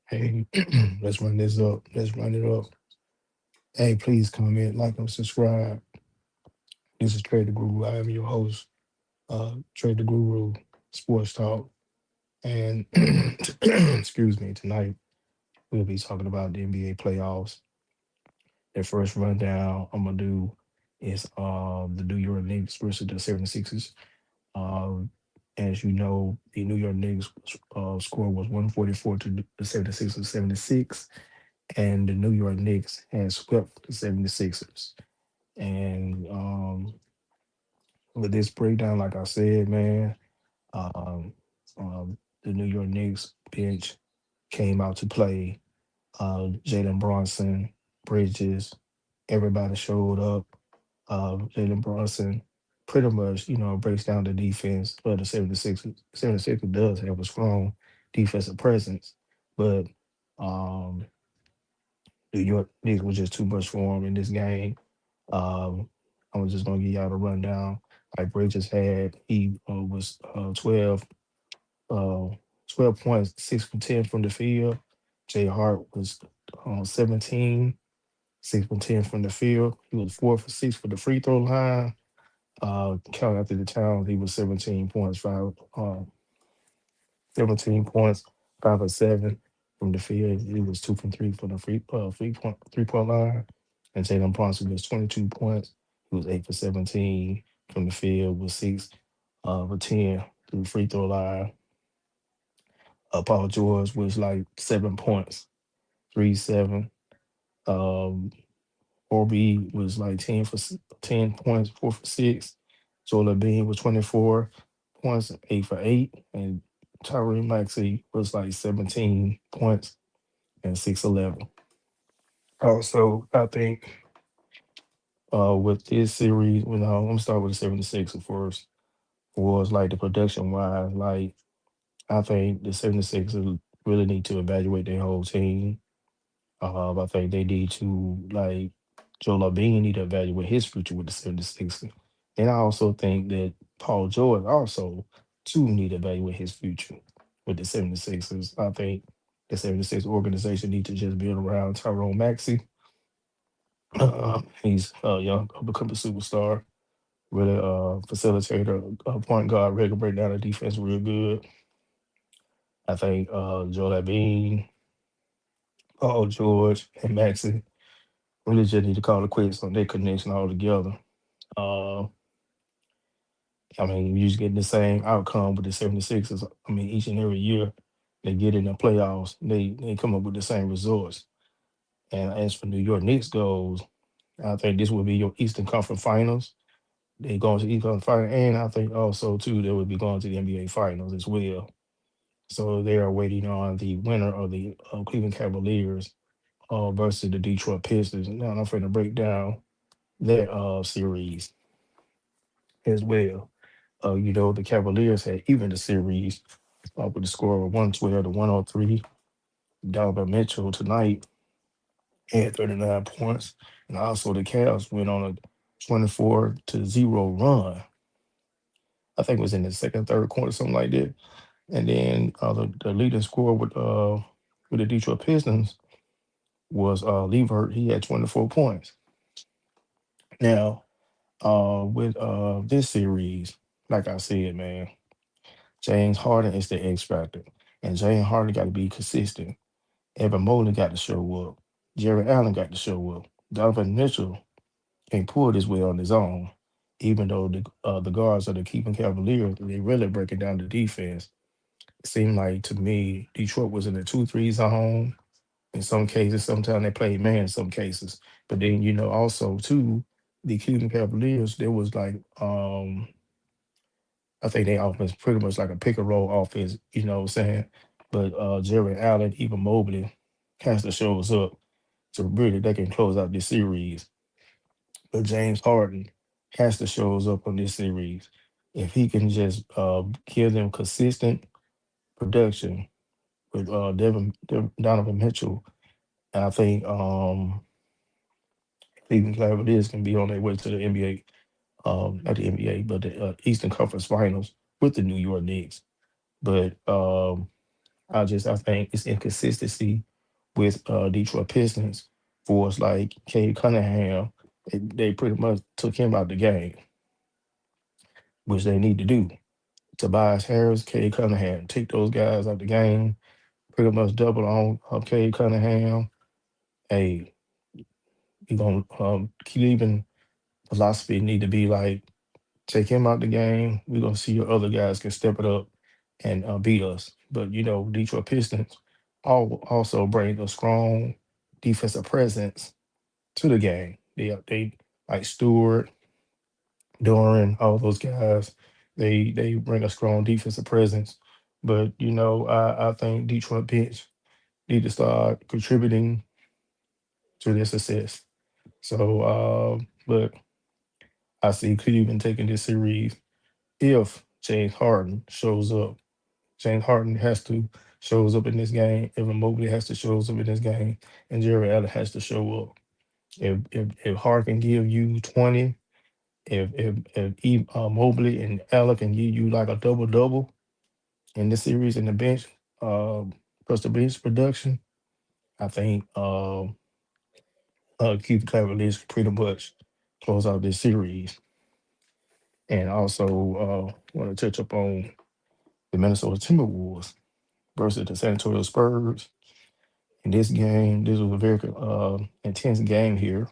Hey, let's run this up. Let's run it up. Hey, please comment, like, and subscribe. This is Trade the Guru. I am your host, Trade the Guru, Sports Talk. And excuse me, tonight we'll be talking about the NBA playoffs. The first rundown I'm gonna do is the New York Knicks versus the 76ers. Um, as you know, the New York Knicks score was 144 to the 76ers 76, and the New York Knicks had swept the 76ers. And with this breakdown, like I said, man, um, the New York Knicks bench came out to play. Jalen Brunson, Bridges, everybody showed up. Jalen Brunson pretty much, breaks down the defense. But the 76ers does have a strong defensive presence, but um, New York Knicks was just too much for him in this game. Um, I was just gonna give y'all the rundown. Like Bridges had, he was uh, 12 points, 6 from 10 from the field. Jay Hart was 17, 6 from 10 from the field. He was 4 for 6 for the free throw line. Count after the town, he was 17 points, 17 points, 5 for 7 from the field. He was 2 from 3 from the free point 3 point line. And Jalen Brunson was 22 points. He was 8 for 17 from the field, with 6 for 10 through the free throw line. Paul George was like 7 points, 3 7. Um, Orb was like 10 points, 4 for 6. Joel Bean was 24 points, 8 for 8, and Tyree Maxey was like 17 points and 6 11. Also, I think with this series, I'm gonna start with the 76 first. Was like the production wise, like I think the 76ers really need to evaluate their whole team. I think they need to like Joel Embiid need to evaluate his future with the 76ers. And I also think that Paul George also too need to evaluate his future with the 76ers. I think the 76 organization need to just build around Tyrone Maxey. He's young, become a superstar, really facilitator, point guard, really can break down the defense real good. I think Joel Embiid, Paul George, and Maxey really just need to call it quits on their connection altogether. Uh, I mean, you just getting the same outcome with the 76ers. I mean, each and every year they get in the playoffs, they come up with the same results. And as for New York Knicks goes, I think this will be your Eastern Conference Finals. They going to Eastern Conference Finals, and I think also too they will be going to the NBA Finals as well. So they are waiting on the winner of the Cleveland Cavaliers versus the Detroit Pistons. Now I'm going to break down that series as well. The Cavaliers had even the series with the score of 112 to 103. Donovan Mitchell tonight had 39 points. And also the Cavs went on a 24-0 run. I think it was in the second, third quarter, something like that. And then the leading scorer with the Detroit Pistons was Levert. He had 24 points. Now, with this series, like I said, man, James Harden is the X factor. And James Harden got to be consistent. Evan Mobley got to show up. Jerry Allen got to show up. Donovan Mitchell can't pull this way on his own. Even though the guards are the keeping Cavaliers, they really breaking down the defense. It seemed like to me Detroit was in the 2-3 zone in some cases. Sometimes they played man in some cases. But then also too the Cleveland Cavaliers, there was like I think they offense pretty much like a pick and roll offense. You know what I'm saying? But Jerry Allen, even Mobley, has to show us up to really they can close out this series. But James Harden has to show us up on this series. If he can just give them consistent production with Donovan Mitchell, I think Cleveland Cavaliers can be on their way to the NBA, not the NBA, but the Eastern Conference Finals with the New York Knicks. But I think it's inconsistency with Detroit Pistons for us like Cade Cunningham. They pretty much took him out the game, which they need to do. Tobias Harris, Cade Cunningham, take those guys out the game. Pretty much double on Cade Cunningham. Hey, you gonna Cleveland philosophy need to be like take him out the game. We're gonna see your other guys can step it up and beat us. But Detroit Pistons also bring a strong defensive presence to the game. They like Stewart, Doran, all those guys. They bring a strong defensive presence. But I think Detroit bench need to start contributing to their success. So, but I see Cleveland taking this series if James Harden shows up. James Harden has to shows up in this game. Evan Mobley has to shows up in this game, and Jerry Allen has to show up. If Harden can give you 20, if Mobley and Allen can give you like a double double in this series in the bench, plus the bench production, I think Keith Cavaliers pretty much close out this series. And also want to touch up on the Minnesota Timberwolves versus the San Antonio Spurs. In this game, this was a very intense game here.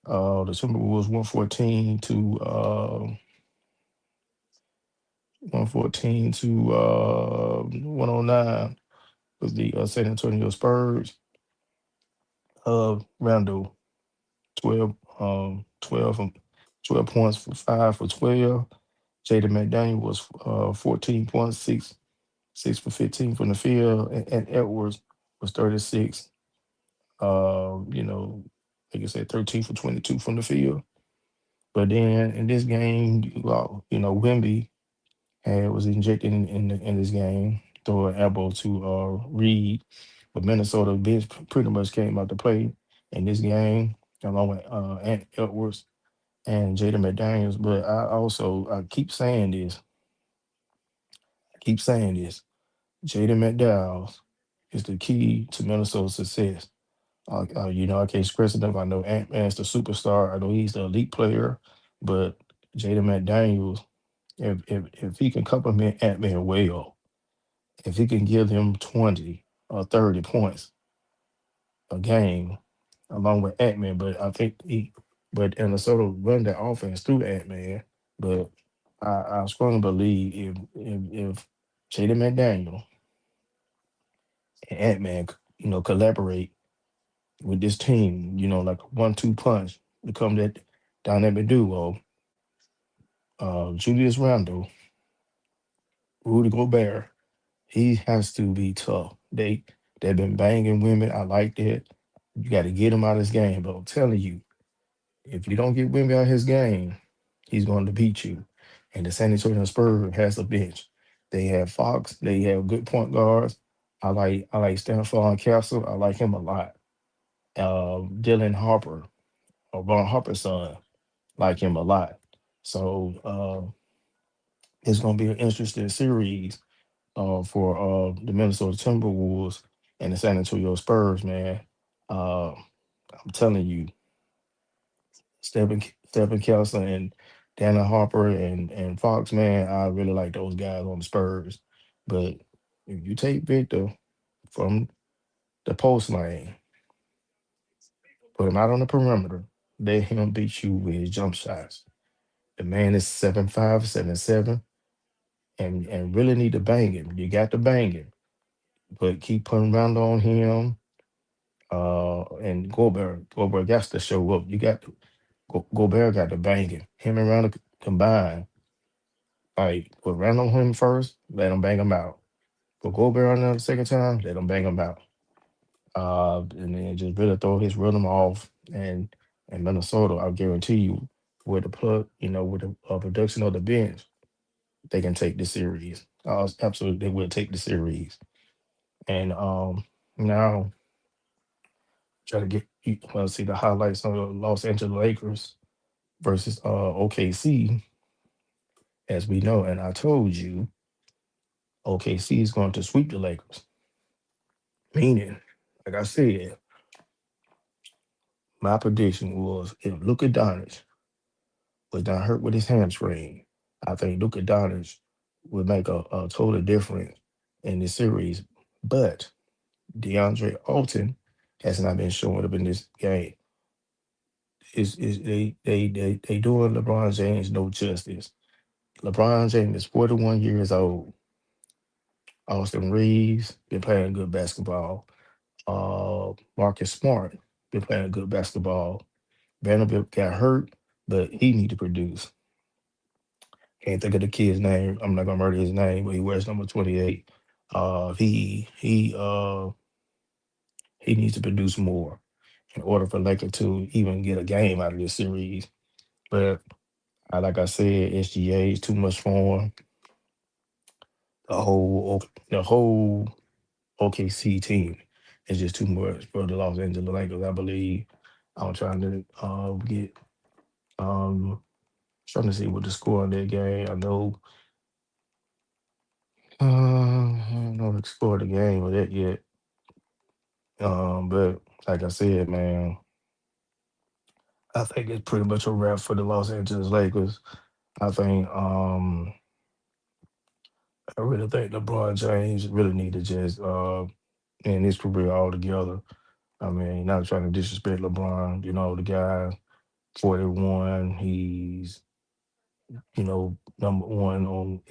The Timberwolves 114 to 109 was the San Antonio Spurs. Randall 12 12 12 points for 5 for 12. Jaden McDaniel was 14 points, 6 for 15 from the field, and Edwards was 36. Like I said, 13 for 22 from the field. But then in this game, Wimby was injected in this game, throw an elbow to Reed. But Minnesota bench pretty much came out to play in this game, along with Ant Edwards and Jaden McDaniels. But I keep saying this. Jaden McDowell is the key to Minnesota's success. I can't stress enough. I know Ant Man's the superstar. I know he's the elite player, but Jaden McDaniels, if he can complement Ant Man well, if he can give him 20 or 30 points a game, along with Ant Man, but Minnesota run that offense through Ant Man. But I strongly believe if Jaden McDaniel and Ant Man, collaborate with this team, like a 1-2 punch, become that dynamic duo. Julius Randle, Rudy Gobert, he has to be tough. They've been banging women. I like that. You got to get him out of his game. But I'm telling you, if you don't get Wimby out of his game, he's going to beat you. And the San Antonio Spurs has a bench. They have Fox. They have good point guards. I like Stanford Castle. I like him a lot. Dylan Harper, Ron Harper's son, like him a lot. So it's going to be an interesting series for the Minnesota Timberwolves and the San Antonio Spurs, man. Uh, I'm telling you, Stephen Kelsey and Dana Harper and Fox, man, I really like those guys on the Spurs. But if you take Victor from the post lane, put him out on the perimeter, let him beat you with his jump shots. The man is 7'5", 7'7", and really need to bang him. You got to bang him, but keep putting round on him. And Gobert got to show up. You got to Gobert got to bang him. Him and Rondo combined. Like put round on him first, let him bang him out. Put Gobert on the second time, let him bang him out. And then just really throw his rhythm off. And Minnesota, I guarantee you, with the plug, with the production of the bench, they can take the series. Absolutely, they will take the series. And now try to see the highlights of the Los Angeles Lakers versus OKC, as we know. And I told you, OKC is going to sweep the Lakers. Meaning, like I said, my prediction was if Luka Doncic was not hurt with his hamstring, I think Luka Doncic would make a total difference in this series. But DeAndre Alton has not been showing up in this game. Is they doing LeBron James no justice. LeBron James is 41 years old. Austin Reeves been playing good basketball. Marcus Smart been playing good basketball. Vanderbilt got hurt, but he need to produce. Can't think of the kid's name. I'm not gonna murder his name, but he wears number 28. He needs to produce more in order for Lakers to even get a game out of this series. But like I said, SGA is too much for him. The whole OKC team is just too much for the Los Angeles Lakers. I believe I'm trying to get um trying to see what the score on that game. I don't know the score of the game or that yet. But like I said, man, I think it's pretty much a wrap for the Los Angeles Lakers. I think I really think LeBron James really need to just end his career altogether. I mean, not trying to disrespect LeBron, the guy 41, he's number one on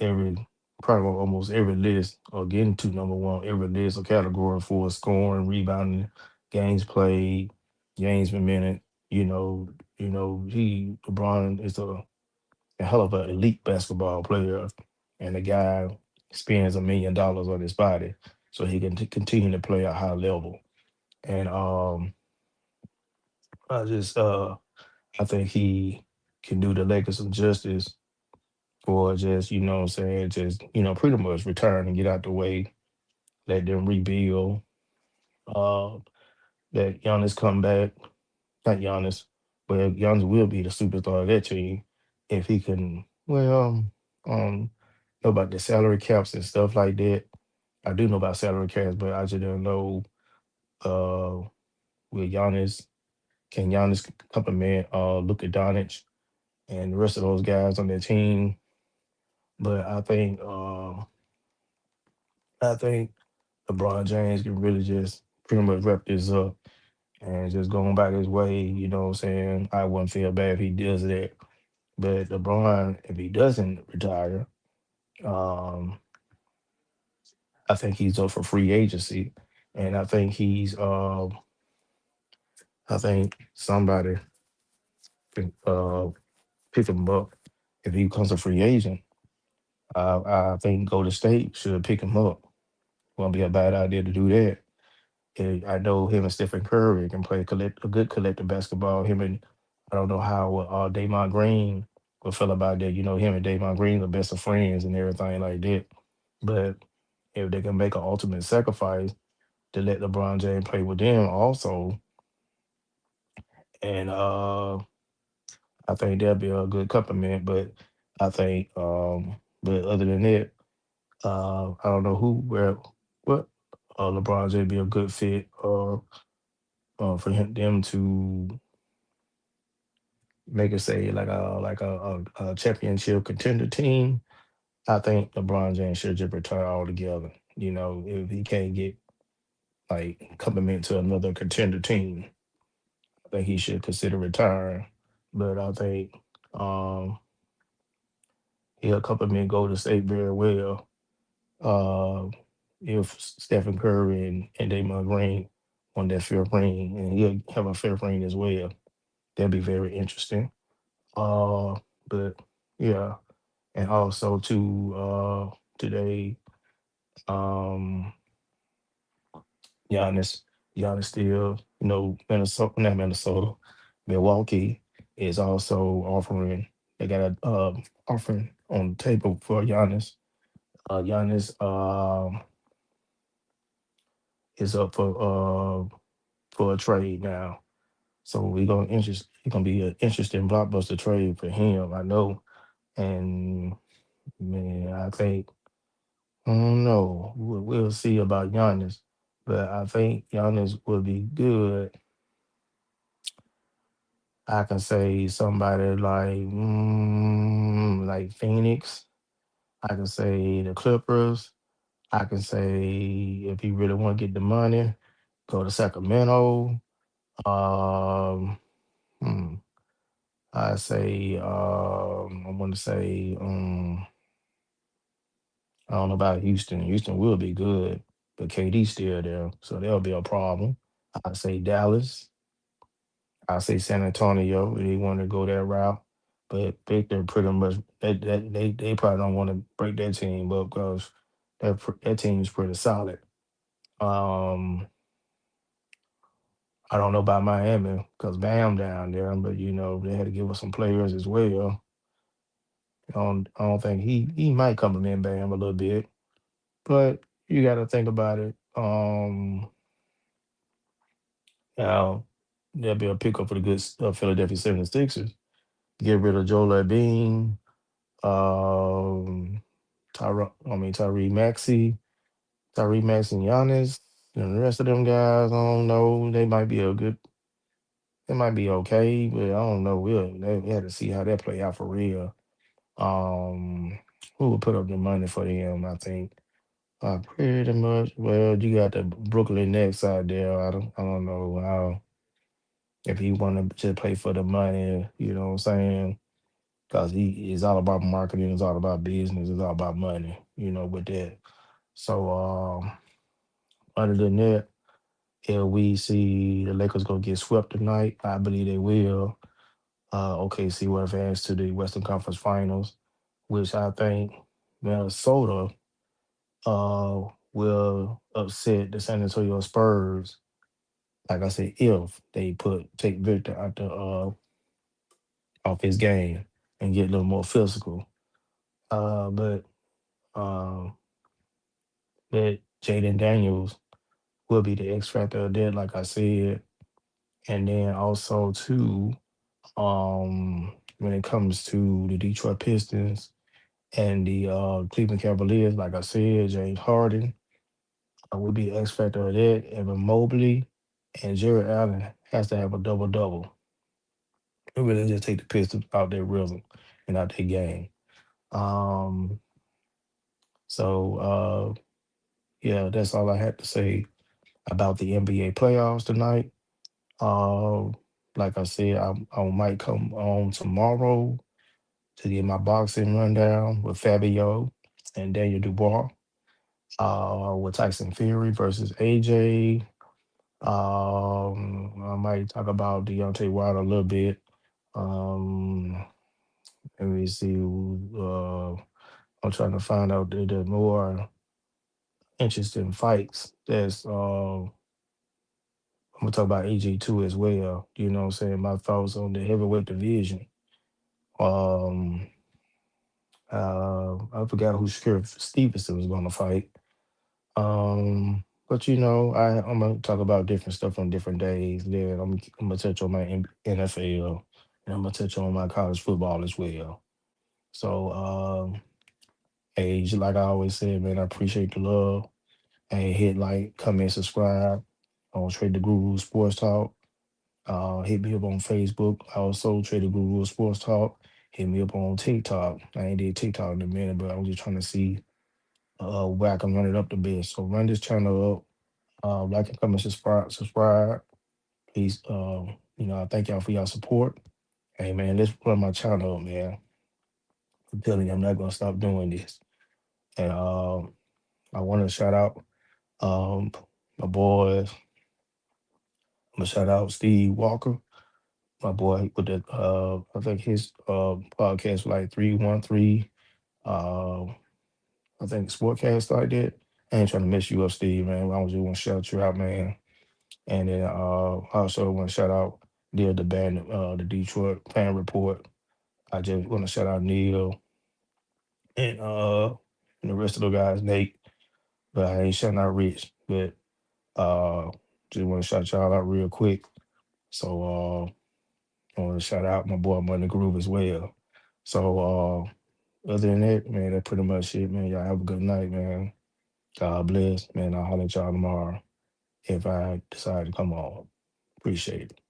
probably on almost every list, or getting to number one on every list or category for scoring, rebounding, games played, games per minute. You know, he LeBron is a hell of an elite basketball player, and the guy spends $1 million on his body so he can continue to play at a high level. And I just I think he can do the Lakers some justice for just, what I'm saying, just, pretty much retire and get out the way, let them rebuild. Uh, that Giannis come back, not Giannis, but Giannis will be the superstar of that team if he can, know about the salary caps and stuff like that. I do know about salary caps, but I just don't know uh, with Giannis, can Giannis complement Luka Doncic and the rest of those guys on their team. But I think LeBron James can really just pretty much wrap this up and just going back his way, what I'm saying? I wouldn't feel bad if he does that. But LeBron, if he doesn't retire, um, I think he's up for free agency. And I think somebody can pick him up if he becomes a free agent. I think Golden State should pick him up. Won't be a bad idea to do that. I know him and Stephen Curry can play a good collective basketball. I don't know how Damon Green will feel about that. Him and Damon Green are best of friends and everything like that. But if they can make an ultimate sacrifice to let LeBron James play with them also, and I think that'd be a good compliment. But other than that, I don't know what LeBron James be a good fit for them to make it say like a championship contender team. I think LeBron James should just retire altogether. If he can't get like coming to another contender team, I think he should consider retiring. But I think um, he'll compliment Golden State very well. Uh, if Stephen Curry and Draymond Green won that fair ring, and he'll have a fair ring as well. That'd be very interesting. But yeah, and also too today, um, Giannis, Giannis still, Minnesota, not Minnesota, Milwaukee is also offering. They got a offering on the table for Giannis. Giannis is up for a trade now, so It's gonna be an interesting blockbuster trade for him. I know, and man, I don't know. We'll see about Giannis, but I think Giannis would be good. I can say somebody like Phoenix. I can say the Clippers. I can say if he really want to get the money, go to Sacramento. Um, hmm, I say I want to say I don't know about Houston. Houston will be good, but KD's still there, so there'll be a problem. I say Dallas. I say San Antonio. They want to go that route, but they're pretty much they probably don't want to break their team up because that team's pretty solid. Um, I don't know about Miami because Bam down there, but they had to give us some players as well. I don't think he might come in Bam a little bit, but you got to think about it. Now there'll be a pickup for the good Philadelphia 76ers. Get rid of Joel Bean, um, Tyree Maxey and Giannis, and the rest of them guys. I don't know. They might be okay, but I don't know. We had to see how that play out for real. Um, who would put up the money for him? I think pretty much. Well, you got the Brooklyn Nets out there. I don't know how if he want to just play for the money. You know what I'm saying? Because he is all about marketing. It's all about business. It's all about money. With that. So other than that, if we see the Lakers gonna get swept tonight, I believe they will. OKC will advance to the Western Conference Finals, which I think Minnesota will upset the San Antonio Spurs. Like I said, if they take Victor out the off his game and get a little more physical. But uh, that Jaden Daniels will be the X factor of that, like I said. And then also too, when it comes to the Detroit Pistons and the Cleveland Cavaliers, like I said, James Harden will be the X factor of that. Evan Mobley and Jared Allen has to have a double double. It really just take the Pistons out their rhythm and out their game. Um, so yeah, that's all I had to say about the NBA playoffs tonight. Uh, like I said, I might come on tomorrow to get my boxing rundown with Fabio and Daniel Dubois. With Tyson Fury versus AJ. I might talk about Deontay Wilder a little bit. Um, Let me see. I'm trying to find out the more interesting fights. I'm gonna talk about AJ too as well. You know what I'm saying? My thoughts on the heavyweight division. Um, I forgot who Sheriff Stevenson was gonna fight. But I'm gonna talk about different stuff on different days. Then I'm gonna touch on my NFL and I'm gonna touch on my college football as well. So, hey, just like I always said, man, I appreciate the love. Hey, hit like, comment, subscribe on Trade the Guru Sports Talk. Hit me up on Facebook. Also, Trade the Guru Sports Talk. Hit me up on TikTok. I ain't did TikTok in a minute, but I'm just trying to see where I can run it up the best. So run this channel up. Like and comment, subscribe. Please, I thank y'all for y'all support. Hey man, let's run my channel up, man. I'm telling you, I'm not gonna stop doing this. And I want to shout out um my boys. I'm gonna shout out Steve Walker, my boy with the I think his podcast was like 313. Uh I think Sportcast like that. I ain't trying to mess you up, Steve, man. I just want to shout you out, man. And then I also want to shout out the band, the Detroit Fan Report. I just want to shout out Neil and the rest of the guys, Nate. But I ain't shouting out Rich. But uh just want to shout y'all out real quick. So I want to shout out my boy Money Groove as well. So other than that, man, that's pretty much it, man. Y'all have a good night, man. God bless, man. I'll holler at y'all tomorrow. if I decide to come on. Appreciate it.